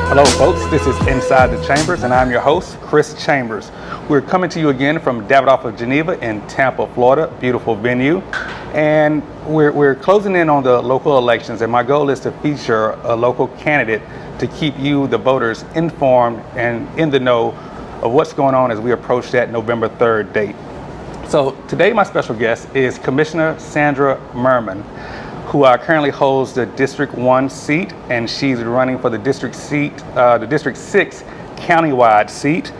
Hello folks, this is Inside the Chambers and I'm your host, Chris Chambers. We're coming to you again from Davidoff of Geneva in Tampa, Florida, beautiful venue. And we're closing in on the local elections, and my goal is to feature a local candidate to keep you, the voters, informed and in the know of what's going on as we approach that November 3rd date. So today my special guest is Commissioner Sandra Murman, who currently holds the District 1 seat, and she's running for the District 6 countywide seat.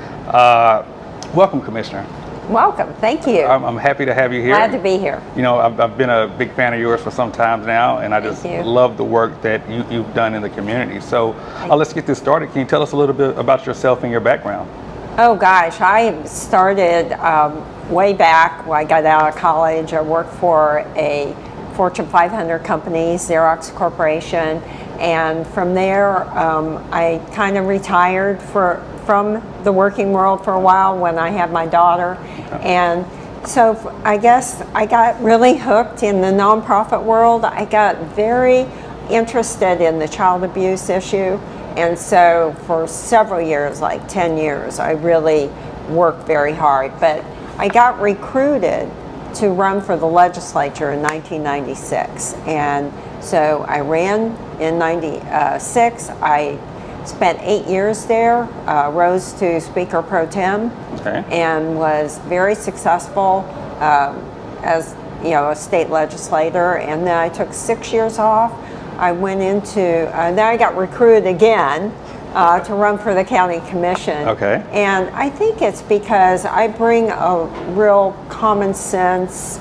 Welcome, Commissioner. Welcome, thank you. I'm happy to have you here. Glad to be here. You know, I've been a big fan of yours for some time now, and I just love the work that you've done in the community. So let's get this started. Can you tell us a little bit about yourself and your background? Oh gosh, I started way back when I got out of college. I worked for a Fortune 500 company, Xerox Corporation, and from there I kind of retired from the working world for a while when I had my daughter. And so I guess I got really hooked in the nonprofit world. I got very interested in the child abuse issue, and so for several years, like 10 years, I really worked very hard. But I got recruited to run for the legislature in 1996, and so I ran in 96. I spent 8 years there, rose to Speaker Pro-Tempore, and was very successful as a state legislator. And then I took 6 years off. I went into, then I got recruited again to run for the county commission. And I think it's because I bring a real common sense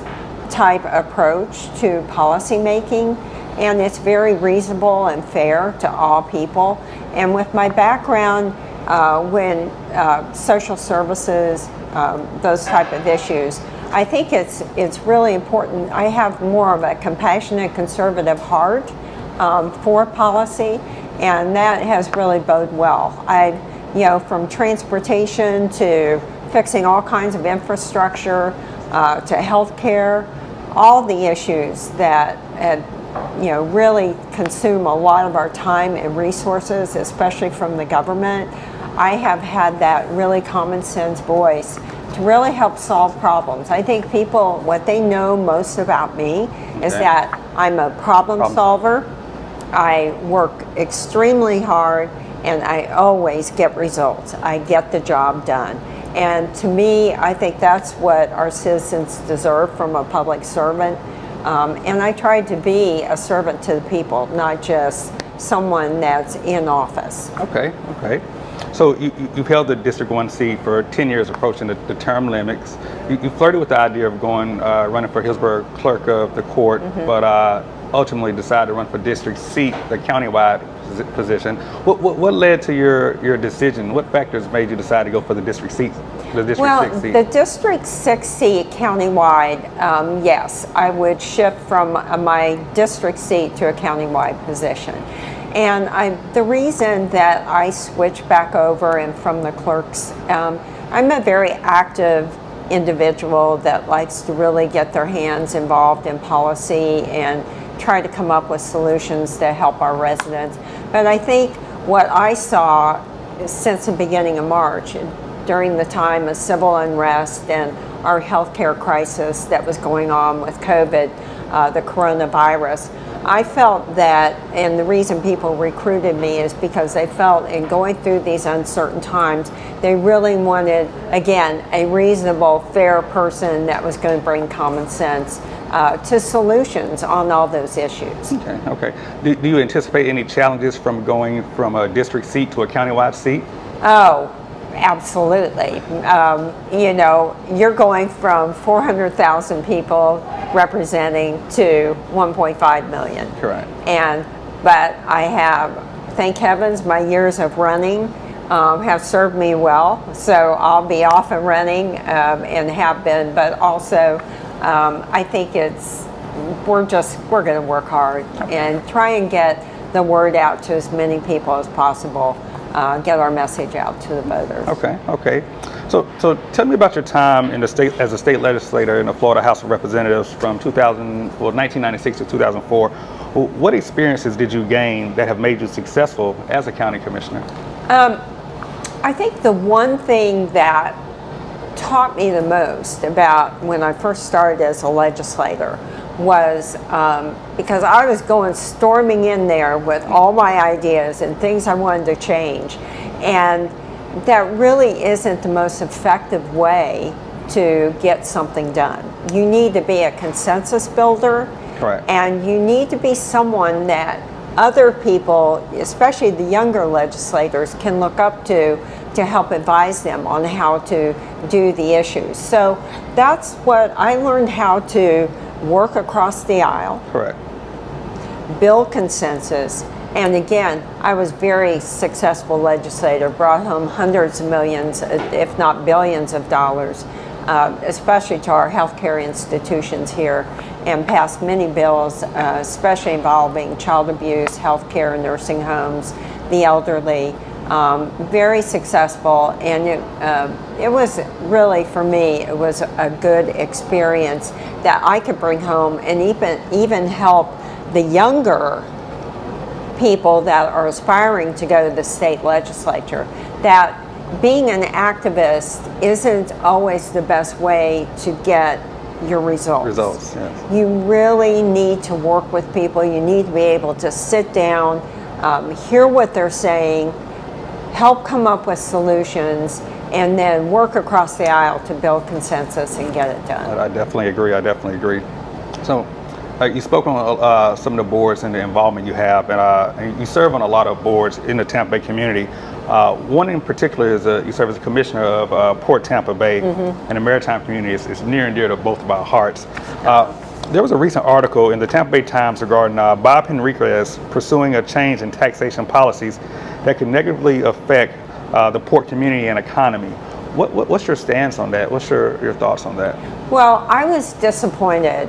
type approach to policy making, and it's very reasonable and fair to all people. And with my background when social services, those type of issues, I think it's really important. I have more of a compassionate conservative heart for policy, and that has really boded well. From transportation to fixing all kinds of infrastructure to healthcare, all the issues that really consume a lot of our time and resources, especially from the government. I have had that really common sense voice to really help solve problems. I think people, what they know most about me is that I'm a problem solver. I work extremely hard, and I always get results. I get the job done. And to me, I think that's what our citizens deserve from a public servant. And I tried to be a servant to the people, not just someone that's in office. Okay. So you've held the District 1 seat for 10 years, approaching the term limits. You flirted with the idea of running for Hillsborough Clerk of the Court, but ultimately decided to run for District seat, the countywide position. What led to your decision? What factors made you decide to go for the District seat? The District 6 seat countywide, yes, I would shift from my district seat to a countywide position. And the reason that I switched back over and from the clerks, I'm a very active individual that likes to really get their hands involved in policy and try to come up with solutions to help our residents. But I think what I saw since the beginning of March, during the time of civil unrest and our healthcare crisis that was going on with COVID, the coronavirus, I felt that, and the reason people recruited me is because they felt in going through these uncertain times, they really wanted, again, a reasonable, fair person that was going to bring common sense to solutions on all those issues. Okay. Do you anticipate any challenges from going from a district seat to a countywide seat? Oh, absolutely. You're going from 400,000 people representing to 1.5 million. Correct. But I have, thank heavens, my years of running have served me well. So I'll be off and running and have been, but also I think we're going to work hard and try and get the word out to as many people as possible. Get our message out to the voters. Okay. So tell me about your time in the state as a state legislator in the Florida House of Representatives from 1996 to 2004. What experiences did you gain that have made you successful as a county commissioner? I think the one thing that taught me the most about when I first started as a legislator was because I was going storming in there with all my ideas and things I wanted to change, and that really isn't the most effective way to get something done. You need to be a consensus builder. Correct. And you need to be someone that other people, especially the younger legislators, can look up to help advise them on how to do the issues. So that's what I learned, how to work across the aisle. Correct. Build consensus. And again, I was very successful legislator, brought home hundreds of millions, if not billions of dollars, especially to our healthcare institutions here, and passed many bills, especially involving child abuse, healthcare, nursing homes, the elderly. Very successful, and it was really, for me, it was a good experience that I could bring home and even help the younger people that are aspiring to go to the state legislature, that being an activist isn't always the best way to get your results. Yes. You really need to work with people. You need to be able to sit down, hear what they're saying, help come up with solutions, and then work across the aisle to build consensus and get it done. I definitely agree. So you spoke on some of the boards and the involvement you have, and you serve on a lot of boards in the Tampa Bay community. One in particular is you serve as a commissioner of Port Tampa Bay, and the maritime community is near and dear to both of our hearts. There was a recent article in the Tampa Bay Times regarding Bob Henriquez pursuing a change in taxation policies that could negatively affect the port community and economy. What's your stance on that? What's your thoughts on that? Well, I was disappointed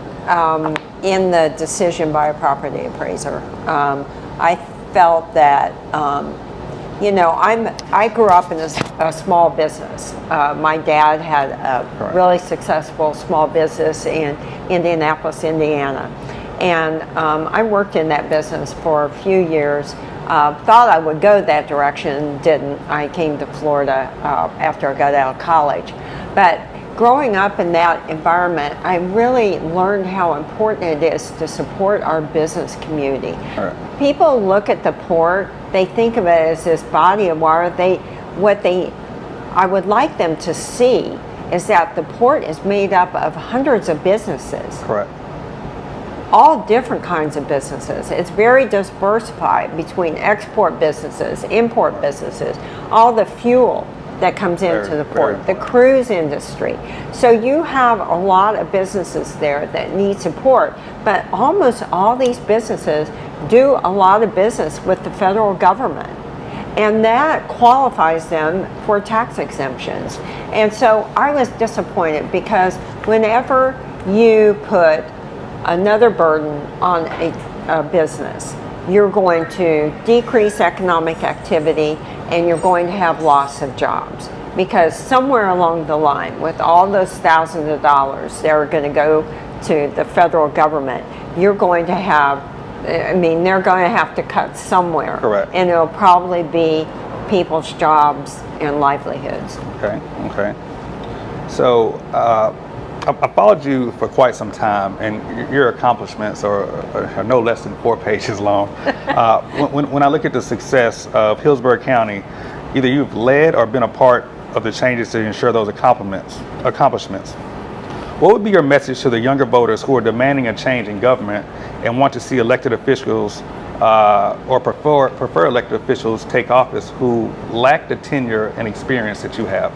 in the decision by a property appraiser. I felt that, I grew up in a small business. My dad had a really successful small business in Indianapolis, Indiana. And I worked in that business for a few years. Thought I would go that direction, didn't. I came to Florida after I got out of college. But growing up in that environment, I really learned how important it is to support our business community. Right. People look at the port, they think of it as this body of water. I would like them to see is that the port is made up of hundreds of businesses. Correct. All different kinds of businesses. It's very diversified between export businesses, import businesses, all the fuel that comes into the port, the cruise industry. So you have a lot of businesses there that need support, but almost all these businesses do a lot of business with the federal government, and that qualifies them for tax exemptions. And so I was disappointed because whenever you put another burden on a business, you're going to decrease economic activity and you're going to have loss of jobs, because somewhere along the line, with all those thousands of dollars that are going to go to the federal government, you're going to have, they're going to have to cut somewhere. Correct. And it'll probably be people's jobs and livelihoods. Okay. So I followed you for quite some time, and your accomplishments are no less than 4 pages long. When I look at the success of Hillsborough County, either you've led or been a part of the changes to ensure those accomplishments. What would be your message to the younger voters who are demanding a change in government and want to see elected officials or prefer elected officials take office who lack the tenure and experience that you have?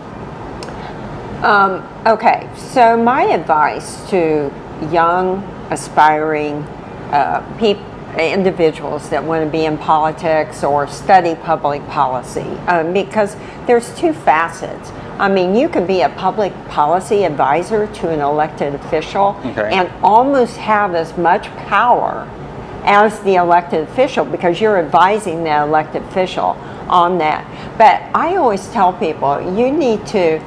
Okay, so my advice to young, aspiring individuals that want to be in politics or study public policy, because there's 2 facets. You could be a public policy advisor to an elected official and almost have as much power as the elected official, because you're advising the elected official on that. But I always tell people, you need to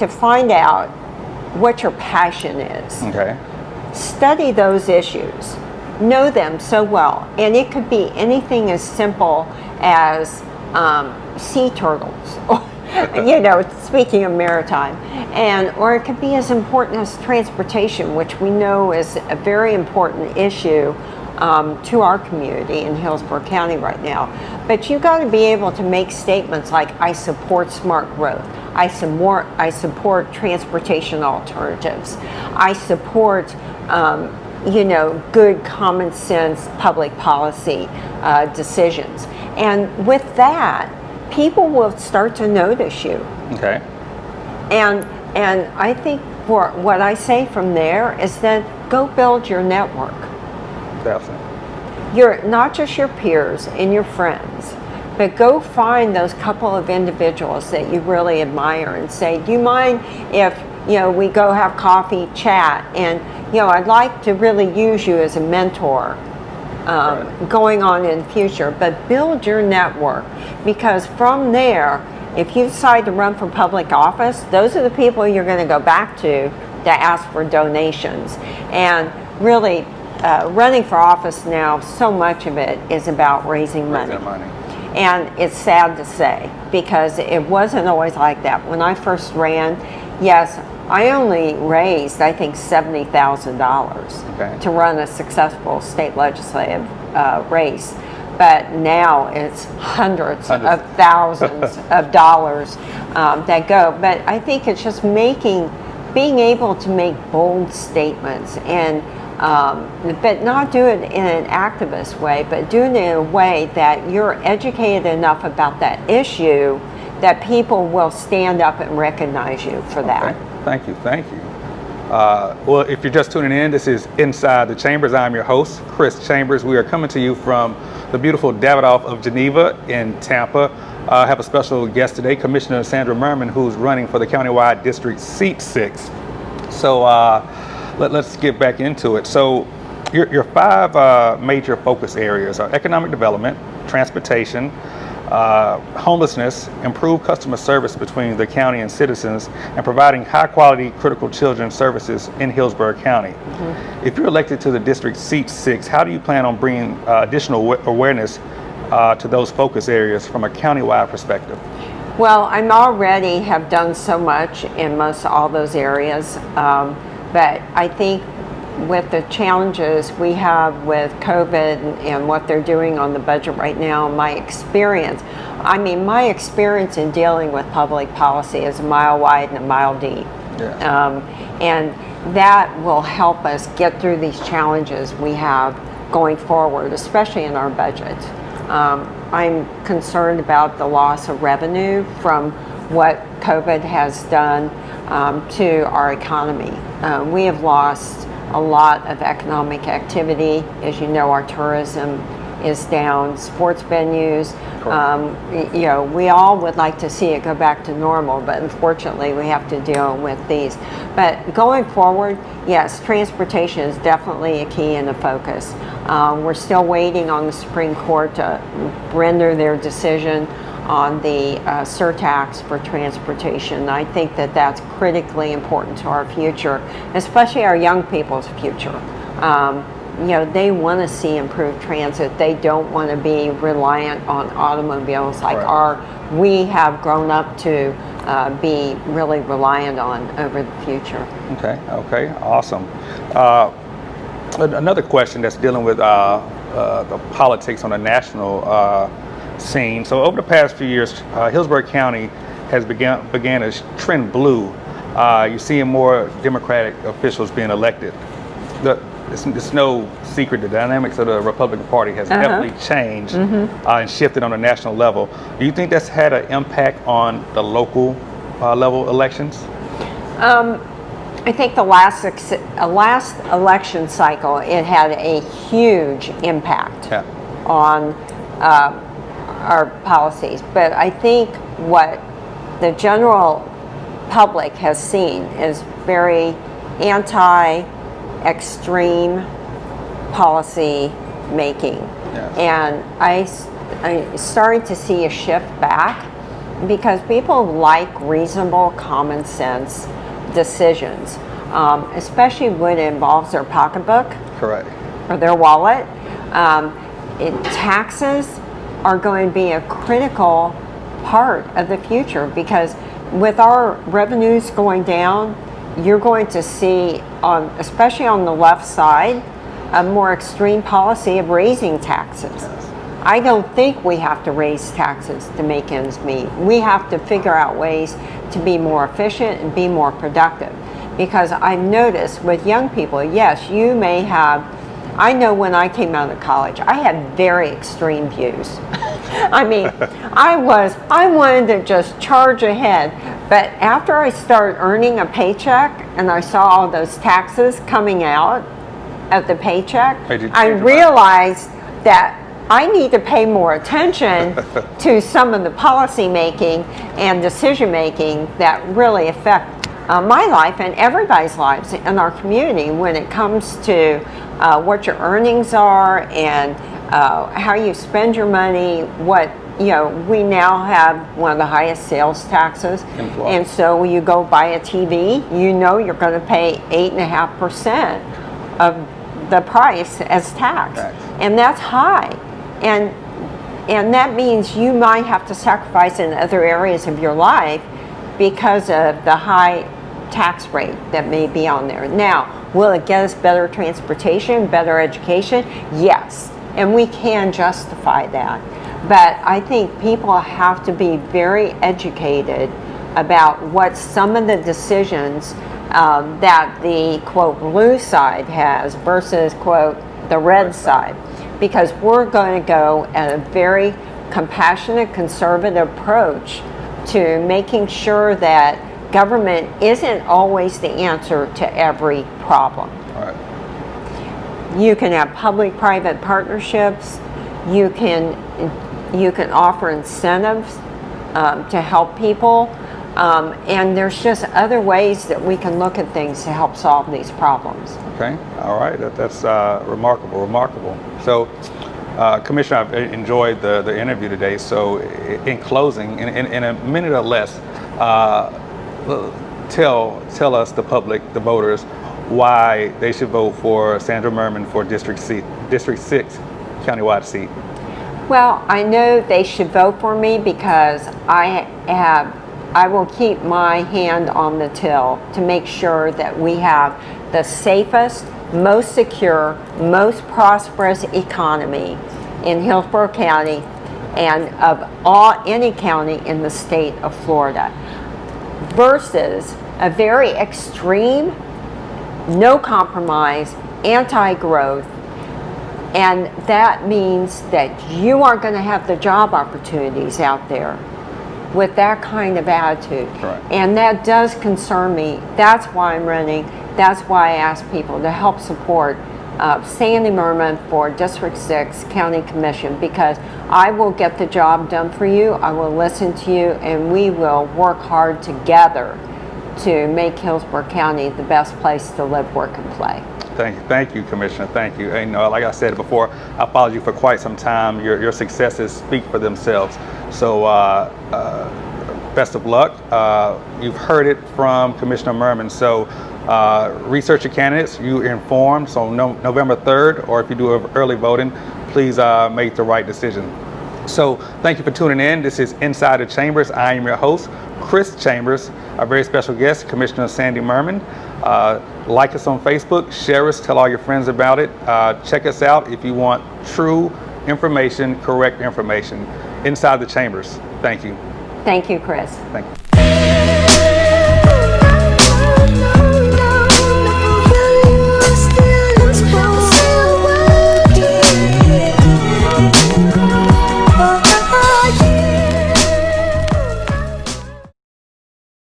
find out what your passion is. study those issues, know them so well. And it could be anything as simple as sea turtles, speaking of maritime, or it could be as important as transportation, which we know is a very important issue to our community in Hillsborough County right now. But you've got to be able to make statements like, I support smart growth, I support transportation alternatives, I support good common sense public policy decisions. And with that, people will start to notice you. Okay. And I think for what I say from there is that go build your network. Definitely. Not just your peers and your friends, but go find those couple of individuals that you really admire and say, do you mind if we go have coffee, chat, and I'd like to really use you as a mentor going on in the future. But build your network, because from there, if you decide to run for public office, those are the people you're going to go back to ask for donations. And really, running for office now, so much of it is about raising money. And it's sad to say, because it wasn't always like that. When I first ran, yes, I only raised, I think, $70,000 to run a successful state legislative race. But now it's hundreds of thousands of dollars that go. But I think it's just being able to make bold statements, and but not do it in an activist way, but do it in a way that you're educated enough about that issue that people will stand up and recognize you for that. Thank you. Well, if you're just tuning in, this is Inside the Chambers. I'm your host, Chris Chambers. We are coming to you from the beautiful Davidoff of Geneva in Tampa. I have a special guest today, Commissioner Sandra Murman, who's running for the countywide district seat 6. So let's get back into it. So your 5 major focus areas are economic development, transportation, homelessness, improved customer service between the county and citizens, and providing high-quality critical children's services in Hillsborough County. Mm-hmm. If you're elected to the district seat 6, how do you plan on bringing additional awareness to those focus areas from a countywide perspective? Well, I'm already have done so much in most all those areas, but I think with the challenges we have with COVID and what they're doing on the budget right now, my experience in dealing with public policy is a mile wide and a mile deep. Yeah. And that will help us get through these challenges we have going forward, especially in our budget. I'm concerned about the loss of revenue from what COVID has done to our economy. We have lost a lot of economic activity. As you know, our tourism is down, sports venues. We all would like to see it go back to normal, but unfortunately we have to deal with these. But going forward, yes, transportation is definitely a key and a focus. We're still waiting on the Supreme Court to render their decision on the surtax for transportation. I think that that's critically important to our future, especially our young people's future. They want to see improved transit. They don't want to be reliant on automobiles like we have grown up to be really reliant on over the future. Okay, awesome. Another question that's dealing with the politics on a national scene. So over the past few years, Hillsborough County has began to trend blue. You're seeing more Democratic officials being elected. It's no secret the dynamics of the Republican Party has definitely changed and shifted on a national level. Do you think that's had an impact on the local level elections? I think the last election cycle, it had a huge impact on our policies. But I think what the general public has seen is very anti-extreme policy making. Yes. And I started to see a shift back because people like reasonable, common sense decisions. especially when it involves their pocketbook. Correct. Or their wallet. Taxes are going to be a critical part of the future, because with our revenues going down, you're going to see, especially on the left side, a more extreme policy of raising taxes. Yes. I don't think we have to raise taxes to make ends meet. We have to figure out ways to be more efficient and be more productive. Because I've noticed with young people, yes, you may have, I know when I came out of college, I had very extreme views. I mean, I wanted to just charge ahead. But after I started earning a paycheck and I saw all those taxes coming out of the paycheck, I realized that I need to pay more attention to some of the policy making and decision making that really affect my life and everybody's lives in our community when it comes to what your earnings are and how you spend your money. We now have one of the highest sales taxes, and so when you go buy a TV, you know you're going to pay 8.5% of the price as tax, and that's high, and that means you might have to sacrifice in other areas of your life because of the high tax rate that may be on there. Now, will it get us better transportation, better education? Yes, and we can justify that. But I think people have to be very educated about what some of the decisions that the, quote, blue side has versus, quote, the red side. Because we're going to go at a very compassionate, conservative approach to making sure that government isn't always the answer to every problem. Right. You can have public-private partnerships. You can offer incentives to help people, and there's just other ways that we can look at things to help solve these problems. Okay. All right. That's remarkable. So, Commissioner, I've enjoyed the interview today. So, in closing, in a minute or less, tell us, the public, the voters, why they should vote for Sandra Murman for District 6 countywide seat. Well, I know they should vote for me because I will keep my hand on the till to make sure that we have the safest, most secure, most prosperous economy in Hillsborough County and of any county in the state of Florida, versus a very extreme, no compromise, anti-growth. And that means that you aren't going to have the job opportunities out there with that kind of attitude. Right. And that does concern me. That's why I'm running. That's why I ask people to help support Sandy Murman for District 6 County Commission, because I will get the job done for you. I will listen to you, and we will work hard together to make Hillsborough County the best place to live, work, and play. Thank you, Commissioner. Thank you. And like I said before, I followed you for quite some time. Your successes speak for themselves. So best of luck. You've heard it from Commissioner Murman. So research your candidates. You're informed. So November 3rd, or if you do early voting, please make the right decision. So thank you for tuning in. This is Inside the Chambers. I am your host, Chris Chambers. Our very special guest, Commissioner Sandy Murman. Like us on Facebook, share us, tell all your friends about it. Check us out if you want true information, correct information. Inside the Chambers. Thank you. Thank you, Chris. Thank you.